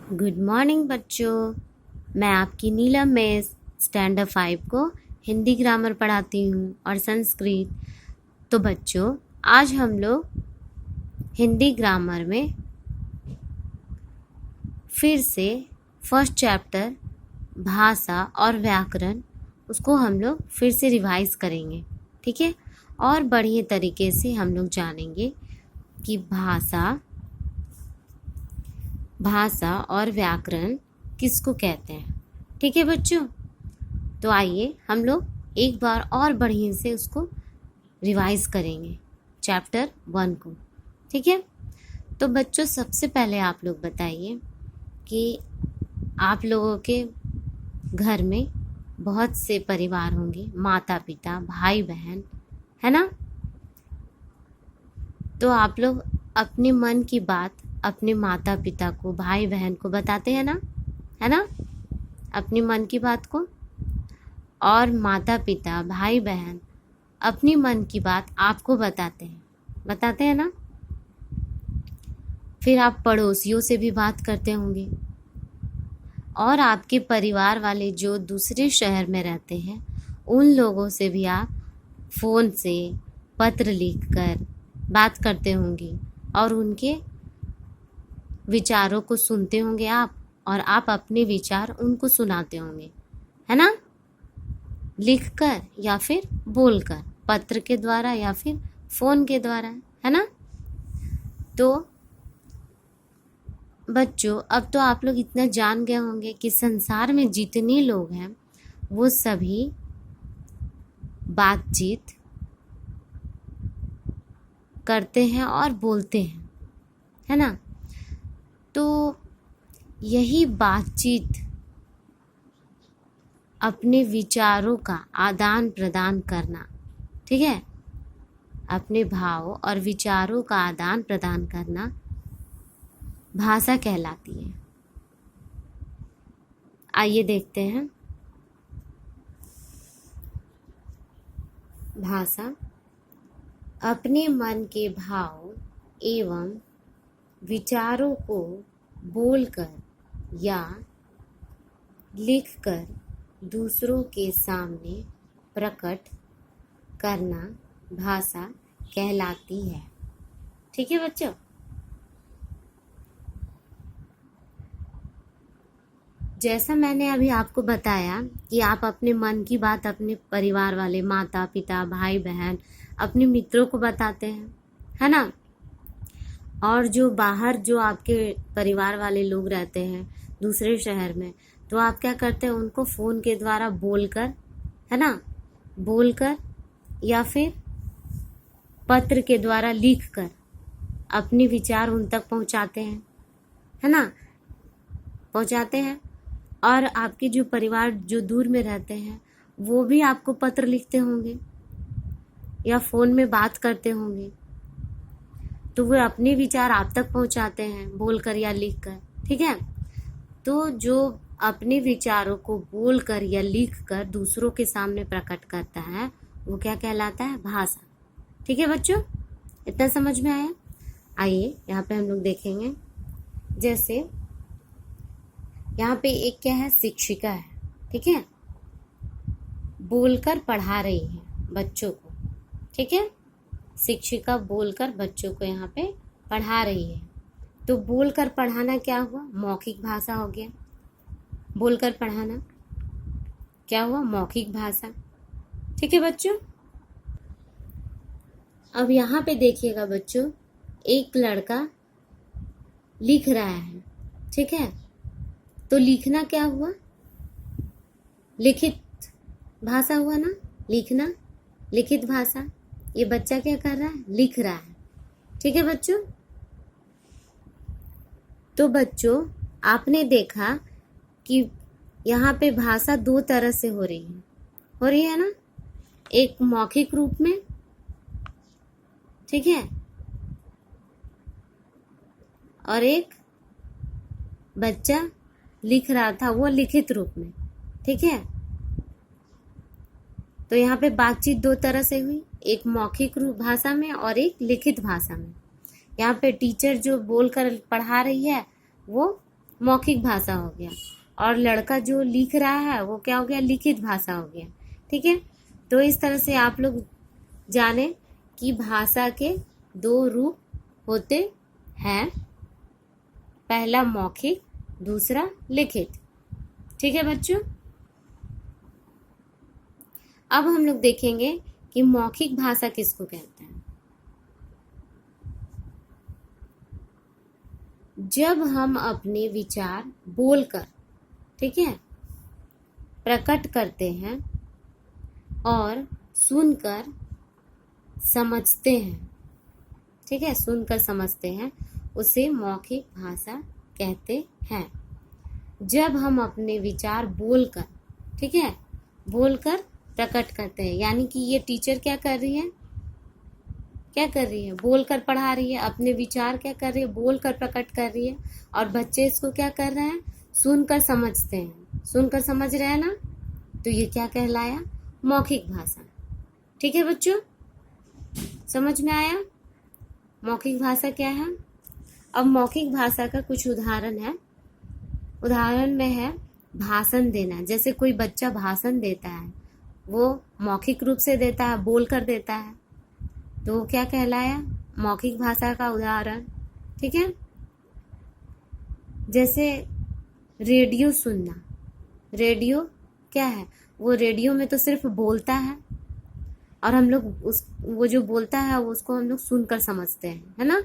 Good morning बच्चों। मैं आपकी नीलम मिस स्टैंडर्ड 5 को हिंदी ग्रामर पढ़ाती हूँ और संस्कृत। तो बच्चों, आज हम लोग हिंदी ग्रामर में फिर से फर्स्ट चैप्टर भाषा और व्याकरण उसको हम लोग फिर से रिवाइज करेंगे, ठीक है। और बढ़िया तरीके से हम लोग जानेंगे कि भाषा और व्याकरण किसको कहते हैं, ठीक है बच्चों। तो आइए हम लोग एक बार और बढ़िया से उसको रिवाइज करेंगे चैप्टर 1 को, ठीक है। तो बच्चों, सबसे पहले आप लोग बताइए कि आप लोगों के घर में बहुत से परिवार होंगे, माता पिता भाई बहन, है ना। तो आप लोग अपने मन की बात अपने माता पिता को, भाई बहन को बताते हैं ना, है ना, अपनी मन की बात को। और माता पिता भाई बहन अपनी मन की बात आपको बताते हैं ना। फिर आप पड़ोसियों से भी बात करते होंगे, और आपके परिवार वाले जो दूसरे शहर में रहते हैं उन लोगों से भी आप फ़ोन से, पत्र लिखकर बात करते होंगे और उनके विचारों को सुनते होंगे आप, और आप अपने विचार उनको सुनाते होंगे, है ना, लिखकर या फिर बोलकर, पत्र के द्वारा या फिर फ़ोन के द्वारा, है ना। तो बच्चों, अब तो आप लोग इतना जान गए होंगे कि संसार में जितने लोग हैं वो सभी बातचीत करते हैं और बोलते हैं, है ना। तो यही बातचीत अपने विचारों का आदान प्रदान करना, ठीक है, अपने भाव और विचारों का आदान प्रदान करना भाषा कहलाती है। आइए देखते हैं। भाषा अपने मन के भाव एवं विचारों को बोलकर या लिखकर दूसरों के सामने प्रकट करना भाषा कहलाती है, ठीक है बच्चों। जैसा मैंने अभी आपको बताया कि आप अपने मन की बात अपने परिवार वाले, माता पिता भाई बहन, अपने मित्रों को बताते हैं, है ना। और जो बाहर जो आपके परिवार वाले लोग रहते हैं दूसरे शहर में, तो आप क्या करते हैं, उनको फ़ोन के द्वारा बोलकर, है ना, बोलकर या फिर पत्र के द्वारा लिखकर अपने विचार उन तक पहुंचाते हैं, है ना, पहुंचाते हैं। और आपके जो परिवार जो दूर में रहते हैं वो भी आपको पत्र लिखते होंगे या फ़ोन में बात करते होंगे, तो वो अपने विचार आप तक पहुंचाते हैं बोलकर या लिखकर, ठीक है। तो जो अपने विचारों को बोलकर या लिखकर दूसरों के सामने प्रकट करता है वो क्या कहलाता है, भाषा, ठीक है बच्चों। इतना समझ में आया। आइए यहाँ पे हम लोग देखेंगे, जैसे यहाँ पे एक क्या है, शिक्षिका है, ठीक है, बोलकर पढ़ा रही है बच्चों को, ठीक है। शिक्षिका बोलकर बच्चों को यहाँ पे पढ़ा रही है। तो बोलकर पढ़ाना क्या हुआ, मौखिक भाषा हो गया। बोलकर पढ़ाना क्या हुआ, मौखिक भाषा, ठीक है बच्चों। अब यहाँ पे देखिएगा बच्चों, एक लड़का लिख रहा है, ठीक है। तो लिखना क्या हुआ, लिखित भाषा हुआ ना, लिखना लिखित भाषा। ये बच्चा क्या कर रहा है, लिख रहा है, ठीक है बच्चों। तो बच्चों, आपने देखा कि यहाँ पे भाषा दो तरह से हो रही है ना, एक मौखिक रूप में, ठीक है, और एक बच्चा लिख रहा था वो लिखित रूप में, ठीक है। तो यहाँ पे बातचीत दो तरह से हुई, एक मौखिक रूप भाषा में और एक लिखित भाषा में। यहाँ पे टीचर जो बोलकर पढ़ा रही है वो मौखिक भाषा हो गया, और लड़का जो लिख रहा है वो क्या हो गया, लिखित भाषा हो गया। ठीक है, तो इस तरह से आप लोग जाने कि भाषा के दो रूप होते हैं, पहला मौखिक, दूसरा लिखित। ठीक है बच्चों, अब हम लोग देखेंगे कि मौखिक भाषा किसको कहते हैं। जब हम अपने विचार बोलकर, ठीक है, प्रकट करते हैं और सुनकर समझते हैं, ठीक है, सुनकर समझते हैं, उसे मौखिक भाषा कहते हैं। जब हम अपने विचार बोलकर, ठीक है, बोलकर प्रकट करते हैं, यानी कि ये टीचर क्या कर रही है, क्या कर रही है, बोलकर पढ़ा रही है, अपने विचार क्या कर रही है, बोलकर प्रकट कर रही है, और बच्चे इसको क्या कर रहे हैं, सुनकर समझते हैं, सुनकर समझ रहे हैं ना, तो ये क्या कहलाया, मौखिक भाषा। ठीक है बच्चों, समझ में आया मौखिक भाषा क्या है। अब मौखिक भाषा का कुछ उदाहरण है। उदाहरण में है भाषण देना। जैसे कोई बच्चा भाषण देता है, वो मौखिक रूप से देता है, बोल कर देता है, तो वो क्या कहलाया, मौखिक भाषा का उदाहरण। ठीक है, जैसे रेडियो सुनना। रेडियो क्या है, वो रेडियो में तो सिर्फ बोलता है, और हम लोग वो जो बोलता है उसको हम लोग सुनकर समझते हैं, है ना,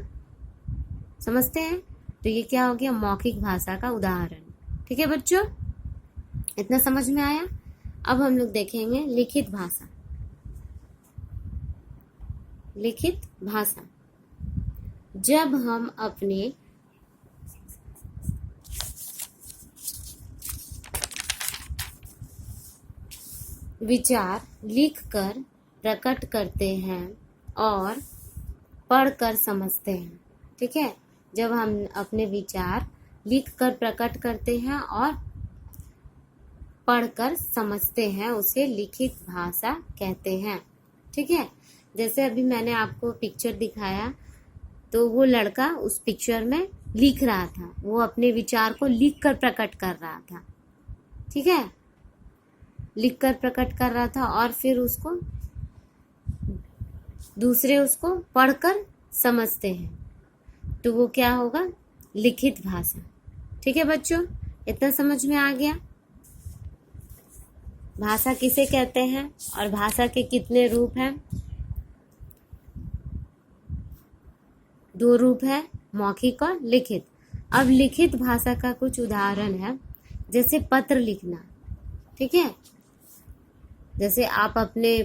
समझते हैं, तो ये क्या हो गया, मौखिक भाषा का उदाहरण। ठीक है बच्चों, इतना समझ में आया। अब हम लोग देखेंगे लिखित भाषा। लिखित भाषा, जब हम अपने विचार लिखकर प्रकट करते हैं और पढ़कर समझते हैं। ठीक है, जब हम अपने विचार लिखकर प्रकट करते हैं और पढ़कर समझते हैं, उसे लिखित भाषा कहते हैं। ठीक है, जैसे अभी मैंने आपको पिक्चर दिखाया, तो वो लड़का उस पिक्चर में लिख रहा था, वो अपने विचार को लिखकर प्रकट कर रहा था। ठीक है, लिखकर प्रकट कर रहा था, और फिर उसको दूसरे उसको पढ़कर समझते हैं, तो वो क्या होगा, लिखित भाषा। ठीक है बच्चों, इतना समझ में आ गया भाषा किसे कहते हैं और भाषा के कितने रूप हैं। दो रूप है, मौखिक और लिखित। अब लिखित भाषा का कुछ उदाहरण है, जैसे पत्र लिखना। ठीक है, जैसे आप अपने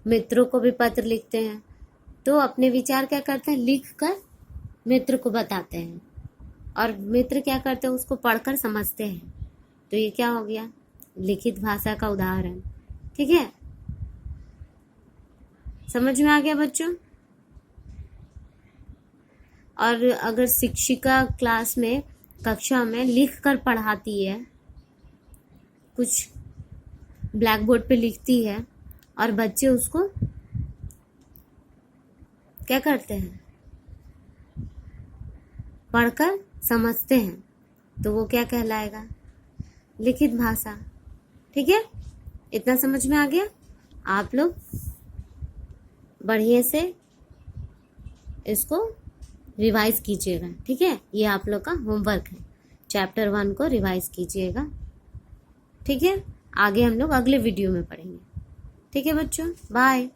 मित्रों को भी पत्र लिखते हैं, तो अपने विचार क्या करते हैं, लिख कर मित्र को बताते हैं, और मित्र क्या करते हैं, उसको पढ़कर समझते हैं, तो ये क्या हो गया, लिखित भाषा का उदाहरण। ठीक है, समझ में आ गया बच्चों। और अगर शिक्षिका क्लास में, कक्षा में लिख कर पढ़ाती है, कुछ ब्लैक बोर्ड पे लिखती है, और बच्चे उसको क्या करते हैं, पढ़कर समझते हैं, तो वो क्या कहलाएगा, लिखित भाषा। ठीक है, इतना समझ में आ गया। आप लोग बढ़िया से इसको रिवाइज कीजिएगा। ठीक है, ये आप लोग का होमवर्क है, चैप्टर 1 को रिवाइज कीजिएगा। ठीक है, आगे हम लोग अगले वीडियो में पढ़ेंगे। ठीक है बच्चों, बाय।